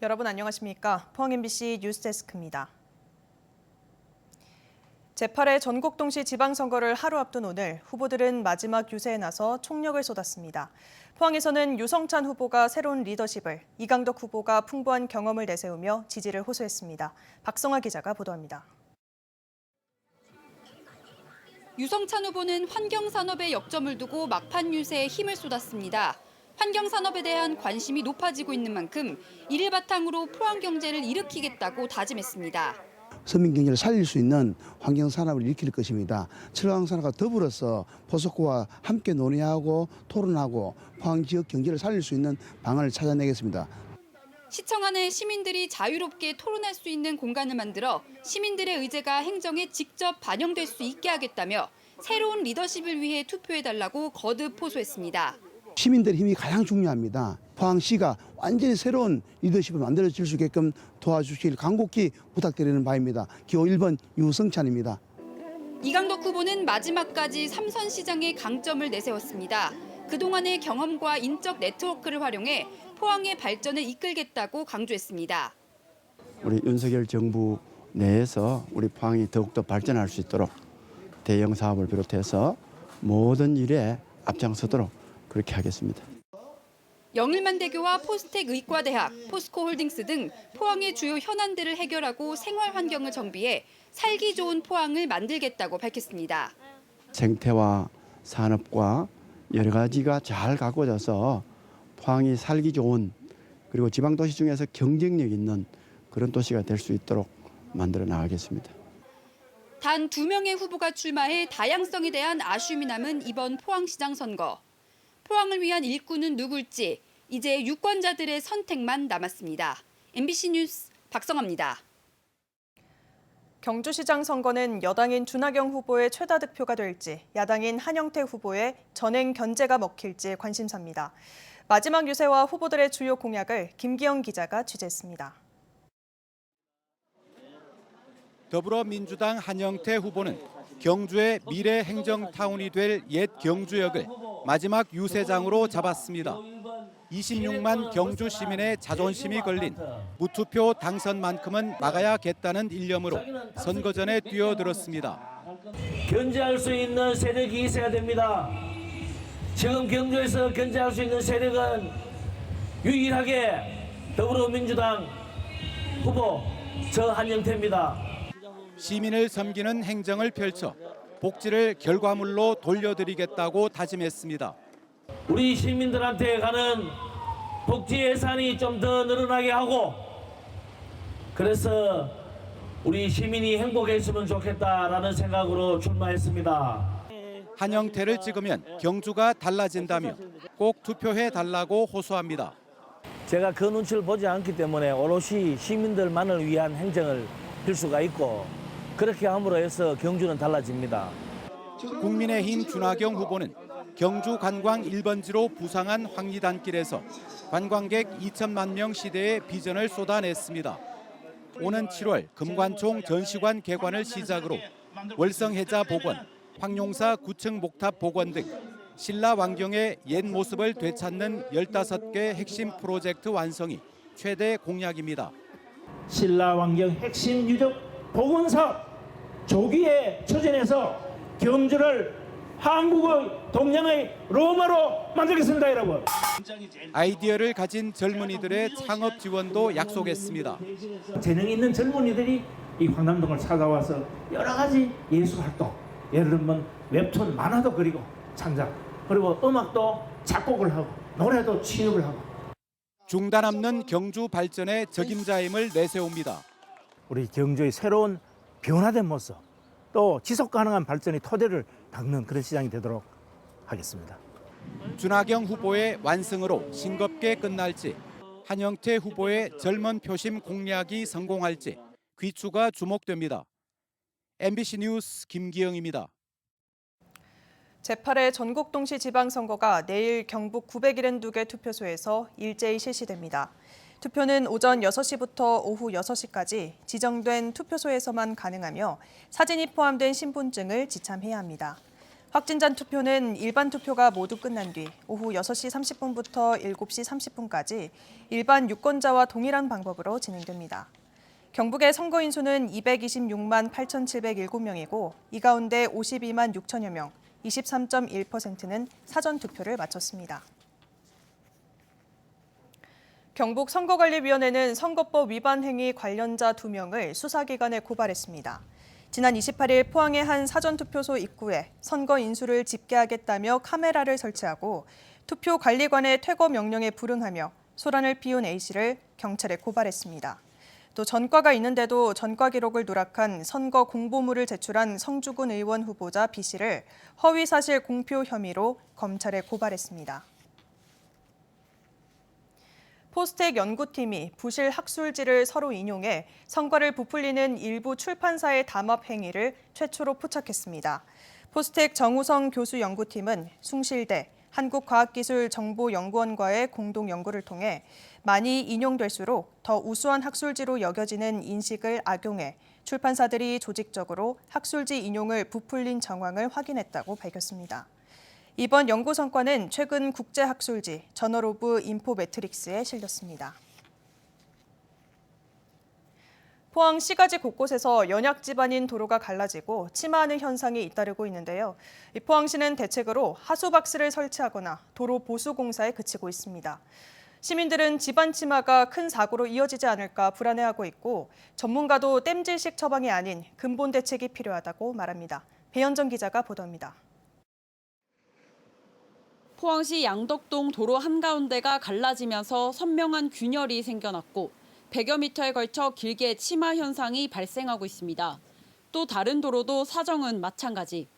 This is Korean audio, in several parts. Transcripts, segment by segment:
여러분 안녕하십니까? 포항 MBC 뉴스데스크입니다. 제8회 전국동시 지방선거를 하루 앞둔 오늘 후보들은 마지막 유세에 나서 총력을 쏟았습니다. 포항에서는 유성찬 후보가 새로운 리더십을, 이강덕 후보가 풍부한 경험을 내세우며 지지를 호소했습니다. 박성아 기자가 보도합니다. 유성찬 후보는 환경산업에 역점을 두고 막판 유세에 힘을 쏟았습니다. 환경산업에 대한 관심이 높아지고 있는 만큼 이를 바탕으로 포항 경제를 일으키겠다고 다짐했습니다. 서민 경제를 살릴 수 있는 환경산업을 일으킬 것입니다. 철강산업과 더불어서 포스코와 함께 논의하고 토론하고 포항 지역 경제를 살릴 수 있는 방안을 찾아내겠습니다. 시청 안에 시민들이 자유롭게 토론할 수 있는 공간을 만들어 시민들의 의제가 행정에 직접 반영될 수 있게 하겠다며 새로운 리더십을 위해 투표해달라고 거듭 호소했습니다. 시민들의 힘이 가장 중요합니다. 포항시가 완전히 새로운 리더십을 만들어질 수 있게끔 도와주실 간곡히 부탁드리는 바입니다. 기호 1번 유성찬입니다. 이강덕 후보는 마지막까지 삼선시장의 강점을 내세웠습니다. 그동안의 경험과 인적 네트워크를 활용해 포항의 발전을 이끌겠다고 강조했습니다. 우리 윤석열 정부 내에서 우리 포항이 더욱더 발전할 수 있도록 대형 사업을 비롯해서 모든 일에 앞장서도록 그렇게 하겠습니다. 영일만대교와 포스텍 의과대학, 포스코홀딩스 등 포항의 주요 현안들을 해결하고 생활 환경을 정비해 살기 좋은 포항을 만들겠다고 밝혔습니다. 생태와 산업과 여러 가지가 잘 가꿔져서 포항이 살기 좋은 그리고 지방도시 중에서 경쟁력 있는 그런 도시가 될 수 있도록 만들어 나가겠습니다. 단 2명의 후보가 출마해 다양성에 대한 아쉬움이 남은 이번 포항시장 선거. 포항을 위한 일꾼은 누굴지 이제 유권자들의 선택만 남았습니다. MBC 뉴스 박성아입니다. 경주시장 선거는 여당인 준하경 후보의 최다 득표가 될지, 야당인 한영태 후보의 전행 견제가 먹힐지 관심사입니다. 마지막 유세와 후보들의 주요 공약을 김기영 기자가 취재했습니다. 더불어민주당 한영태 후보는 경주의 미래 행정타운이 될 옛 경주역을 마지막 유세장으로 잡았습니다. 26만 경주 시민의 자존심이 걸린 무투표 당선만큼은 막아야겠다는 일념으로 선거 전에 뛰어들었습니다. 견제할 수 있는 세력이 있어야 됩니다. 지금 경주에서 견제할 수 있는 세력은 유일하게 더불어민주당 후보 저 한영태입니다. 시민을 섬기는 행정을 펼쳐 복지를 결과물로 돌려드리겠다고 다짐했습니다. 우리 시민들한테 가는 복지 예산이 좀 더 늘어나게 하고 그래서 우리 시민이 행복했으면 좋겠다라는 생각으로 출마했습니다. 한영태를 찍으면 경주가 달라진다며 꼭 투표해달라고 호소합니다. 제가 그 눈치를 보지 않기 때문에 오롯이 시민들만을 위한 행정을 필 수가 있고 그렇게 함으로 해서 경주는 달라집니다. 국민의힘 준하경 후보는 경주 관광 1번지로 부상한 황리단길에서 관광객 2천만 명 시대의 비전을 쏟아냈습니다. 오는 7월 금관총 전시관 개관을 시작으로 월성해자 복원, 황룡사 9층 목탑 복원 등 신라 왕경의 옛 모습을 되찾는 15개 핵심 프로젝트 완성이 최대 공약입니다. 신라 왕경 핵심 유적 복원 사업 조기에 추진해서 경주를 한국의 동양의 로마로 만들겠습니다, 여러분. 아이디어를 가진 젊은이들의 창업 지원도 약속했습니다. 재능 있는 젊은이들이 이 황남동을 찾아와서 여러 가지 예술 활동, 예를 들면 웹툰, 만화도 그리고 창작, 그리고 음악도 작곡을 하고 노래도 취입을 하고. 중단 없는 경주 발전의 적임자임을 내세웁니다. 우리 경주의 새로운 변화된 모습, 또 지속 가능한 발전의 토대를 닦는 그런 시장이 되도록 하겠습니다. 준하경 후보의 완승으로 싱겁게 끝날지, 한영태 후보의 젊은 표심 공략이 성공할지 귀추가 주목됩니다. MBC 뉴스 김기영입니다. 제8회 전국동시 지방선거가 내일 경북 972개 투표소에서 일제히 실시됩니다. 투표는 오전 6시부터 오후 6시까지 지정된 투표소에서만 가능하며 사진이 포함된 신분증을 지참해야 합니다. 확진자 투표는 일반 투표가 모두 끝난 뒤 오후 6시 30분부터 7시 30분까지 일반 유권자와 동일한 방법으로 진행됩니다. 경북의 선거 인수는 226만 8,707명이고 이 가운데 52만 6천여 명, 23.1%는 사전 투표를 마쳤습니다. 경북 선거관리위원회는 선거법 위반 행위 관련자 2명을 수사기관에 고발했습니다. 지난 28일 포항의 한 사전투표소 입구에 선거 인수를 집계하겠다며 카메라를 설치하고 투표관리관의 퇴거 명령에 불응하며 소란을 피운 A씨를 경찰에 고발했습니다. 또 전과가 있는데도 전과 기록을 누락한 선거 공보물을 제출한 성주군 의원 후보자 B씨를 허위사실 공표 혐의로 검찰에 고발했습니다. 포스텍 연구팀이 부실 학술지를 서로 인용해 성과를 부풀리는 일부 출판사의 담합 행위를 최초로 포착했습니다. 포스텍 정우성 교수 연구팀은 숭실대, 한국과학기술정보연구원과의 공동 연구를 통해 많이 인용될수록 더 우수한 학술지로 여겨지는 인식을 악용해 출판사들이 조직적으로 학술지 인용을 부풀린 정황을 확인했다고 밝혔습니다. 이번 연구 성과는 최근 국제학술지 저널 오브 인포메트릭스에 실렸습니다. 포항 시가지 곳곳에서 연약 지반인 도로가 갈라지고 침하하는 현상이 잇따르고 있는데요. 포항시는 대책으로 하수박스를 설치하거나 도로 보수 공사에 그치고 있습니다. 시민들은 지반 침하가 큰 사고로 이어지지 않을까 불안해하고 있고 전문가도 땜질식 처방이 아닌 근본 대책이 필요하다고 말합니다. 배현정 기자가 보도합니다. 포항시 양덕동 도로 한가운데가 갈라지면서 선명한 균열이 생겨났고 100여 미터에 걸쳐 길게 침하 현상이 발생하고 있습니다. 또 다른 도로도 사정은 마찬가지.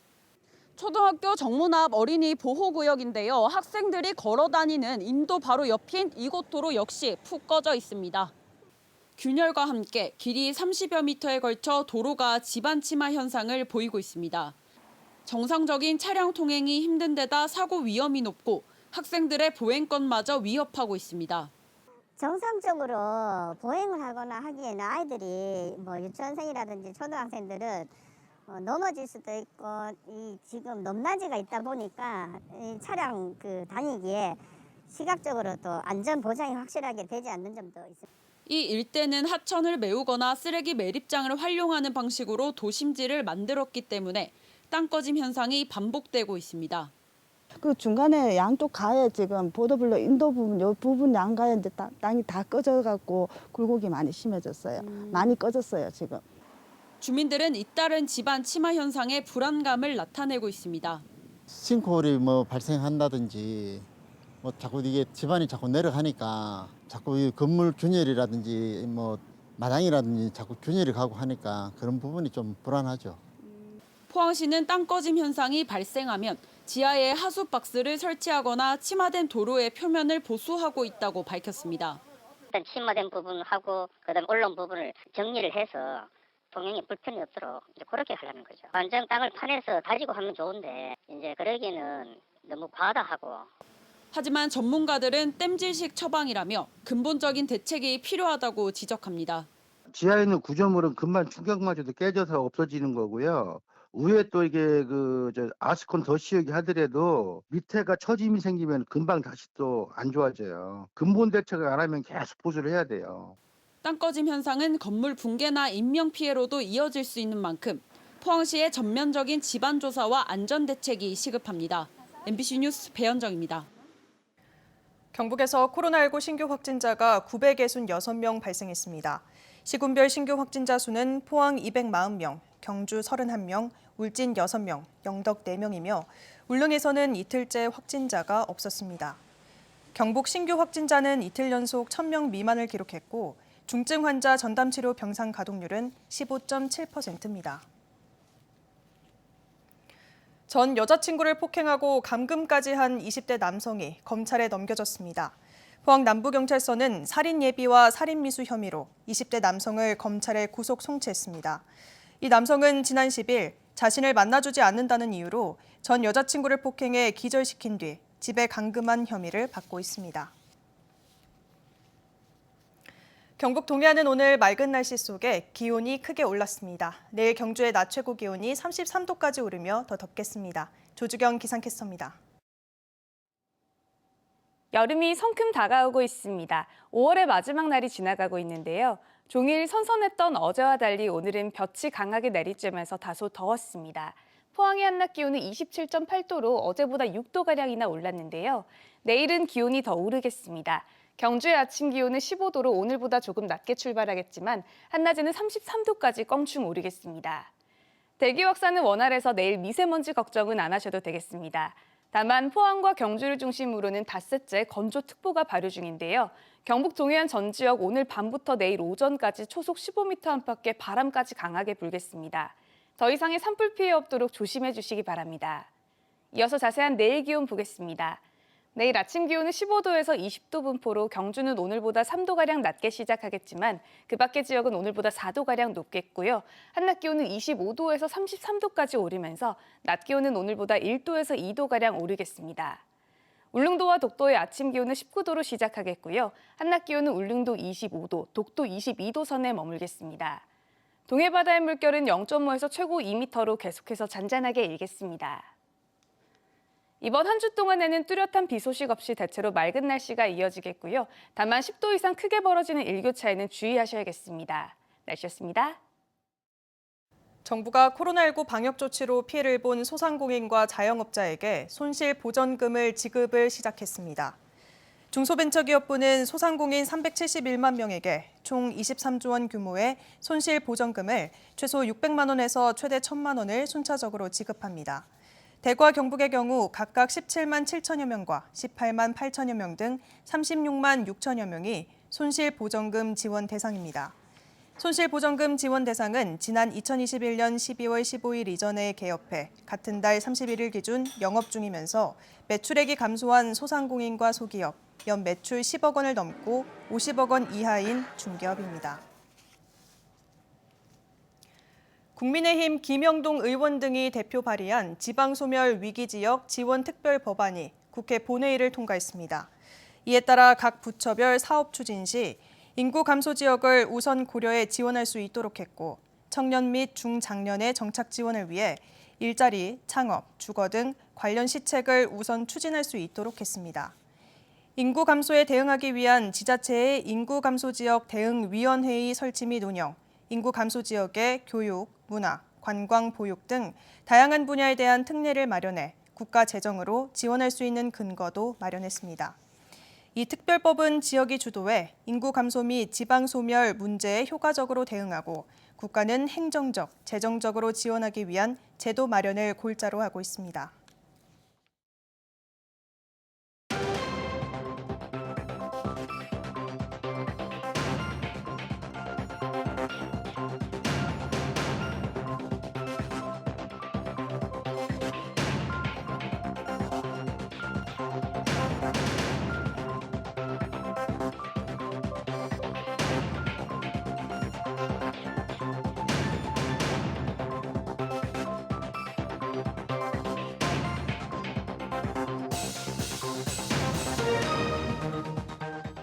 초등학교 정문 앞 어린이 보호구역인데요. 학생들이 걸어 다니는 인도 바로 옆인 이곳 도로 역시 푹 꺼져 있습니다. 균열과 함께 길이 30여 미터에 걸쳐 도로가 지반 침하 현상을 보이고 있습니다. 정상적인 차량 통행이 힘든 데다 사고 위험이 높고 학생들의 보행권마저 위협하고 있습니다. 정상적으로 보행을 하거나 하기에는 아이들이 유치원생이라든지 초등학생들은 넘어질 수도 있고 지금 높낮이가 있다 보니까 이 차량 다니기에 시각적으로 또 안전 보장이 확실하게 되지 않는 점도 있습니다. 이 일대는 하천을 메우거나 쓰레기 매립장을 활용하는 방식으로 도심지를 만들었기 때문에 땅 꺼짐 현상이 반복되고 있습니다. 그 중간에 양쪽 가에 지금 보도블록 인도 부분, 요 부분 양가에 이제 땅이 다 꺼져갖고 굴곡이 많이 심해졌어요. 많이 꺼졌어요, 지금. 주민들은 잇따른 지반 침하 현상에 불안감을 나타내고 있습니다. 싱크홀이 발생한다든지 자꾸 이게 집안이 자꾸 내려가니까 자꾸 이 건물 균열이라든지 마당이라든지 자꾸 균열이 가고 하니까 그런 부분이 좀 불안하죠. 포항시는 땅 꺼짐 현상이 발생하면 지하에 하수박스를 설치하거나 침하된 도로의 표면을 보수하고 있다고 밝혔습니다. 일단 침하된 부분하고 그다음 올라온 부분을 정리를 해서 통행에 불편이 없도록 그렇게 하려는 거죠. 완전 땅을 파내서 다지고 하면 좋은데 이제 그러기는 너무 과하다 하고. 하지만 전문가들은 땜질식 처방이라며 근본적인 대책이 필요하다고 지적합니다. 지하에 있는 구조물은 금방 충격마저도 깨져서 없어지는 거고요. 위에 또 이게 아스콘 더 씌우기 하더라도 밑에가 처짐이 생기면 금방 다시 또 안 좋아져요. 근본 대책을 안 하면 계속 보수를 해야 돼요. 땅 꺼짐 현상은 건물 붕괴나 인명 피해로도 이어질 수 있는 만큼 포항시의 전면적인 지반 조사와 안전 대책이 시급합니다. MBC 뉴스 배현정입니다. 경북에서 코로나19 신규 확진자가 966명 발생했습니다. 시군별 신규 확진자 수는 포항 240명, 경주 31명, 울진 6명, 영덕 4명이며 울릉에서는 이틀째 확진자가 없었습니다. 경북 신규 확진자는 이틀 연속 1,000명 미만을 기록했고 중증 환자 전담치료 병상 가동률은 15.7%입니다. 전 여자친구를 폭행하고 감금까지 한 20대 남성이 검찰에 넘겨졌습니다. 포항 남부경찰서는 살인 예비와 살인 미수 혐의로 20대 남성을 검찰에 구속 송치했습니다. 이 남성은 지난 10일 자신을 만나주지 않는다는 이유로 전 여자친구를 폭행해 기절시킨 뒤 집에 감금한 혐의를 받고 있습니다. 경북 동해안은 오늘 맑은 날씨 속에 기온이 크게 올랐습니다. 내일 경주의 낮 최고 기온이 33도까지 오르며 더 덥겠습니다. 조주경 기상캐스터입니다. 여름이 성큼 다가오고 있습니다. 5월의 마지막 날이 지나가고 있는데요. 종일 선선했던 어제와 달리 오늘은 볕이 강하게 내리쬐면서 다소 더웠습니다. 포항의 한낮 기온은 27.8도로 어제보다 6도가량이나 올랐는데요. 내일은 기온이 더 오르겠습니다. 경주의 아침 기온은 15도로 오늘보다 조금 낮게 출발하겠지만 한낮에는 33도까지 껑충 오르겠습니다. 대기 확산은 원활해서 내일 미세먼지 걱정은 안 하셔도 되겠습니다. 다만 포항과 경주를 중심으로는 닷새째 건조특보가 발효 중인데요. 경북 동해안 전 지역 오늘 밤부터 내일 오전까지 초속 15m 안팎의 바람까지 강하게 불겠습니다. 더 이상의 산불 피해 없도록 조심해 주시기 바랍니다. 이어서 자세한 내일 기온 보겠습니다. 내일 아침 기온은 15도에서 20도 분포로 경주는 오늘보다 3도가량 낮게 시작하겠지만 그 밖의 지역은 오늘보다 4도가량 높겠고요. 한낮 기온은 25도에서 33도까지 오르면서 낮 기온은 오늘보다 1도에서 2도가량 오르겠습니다. 울릉도와 독도의 아침 기온은 19도로 시작하겠고요. 한낮 기온은 울릉도 25도, 독도 22도 선에 머물겠습니다. 동해 바다의 물결은 0.5에서 최고 2m로 계속해서 잔잔하게 일겠습니다. 이번 한 주 동안에는 뚜렷한 비 소식 없이 대체로 맑은 날씨가 이어지겠고요. 다만 10도 이상 크게 벌어지는 일교차에는 주의하셔야겠습니다. 날씨였습니다. 정부가 코로나19 방역 조치로 피해를 본 소상공인과 자영업자에게 손실보전금을 지급을 시작했습니다. 중소벤처기업부는 소상공인 371만 명에게 총 23조 원 규모의 손실보전금을 최소 600만 원에서 최대 1,000만 원을 순차적으로 지급합니다. 대구와 경북의 경우 각각 17만 7천여 명과 18만 8천여 명 등 36만 6천여 명이 손실보전금 지원 대상입니다. 손실보전금 지원 대상은 지난 2021년 12월 15일 이전에 개업해 같은 달 31일 기준 영업 중이면서 매출액이 감소한 소상공인과 소기업, 연 매출 10억 원을 넘고 50억 원 이하인 중개업입니다. 국민의힘 김영동 의원 등이 대표 발의한 지방소멸 위기지역 지원 특별 법안이 국회 본회의를 통과했습니다. 이에 따라 각 부처별 사업 추진 시 인구 감소 지역을 우선 고려해 지원할 수 있도록 했고 청년 및 중장년의 정착 지원을 위해 일자리, 창업, 주거 등 관련 시책을 우선 추진할 수 있도록 했습니다. 인구 감소에 대응하기 위한 지자체의 인구 감소 지역 대응위원회의 설치 및 운영, 인구 감소 지역의 교육, 문화, 관광, 보육 등 다양한 분야에 대한 특례를 마련해 국가 재정으로 지원할 수 있는 근거도 마련했습니다. 이 특별법은 지역이 주도해 인구 감소 및 지방 소멸 문제에 효과적으로 대응하고 국가는 행정적, 재정적으로 지원하기 위한 제도 마련을 골자로 하고 있습니다.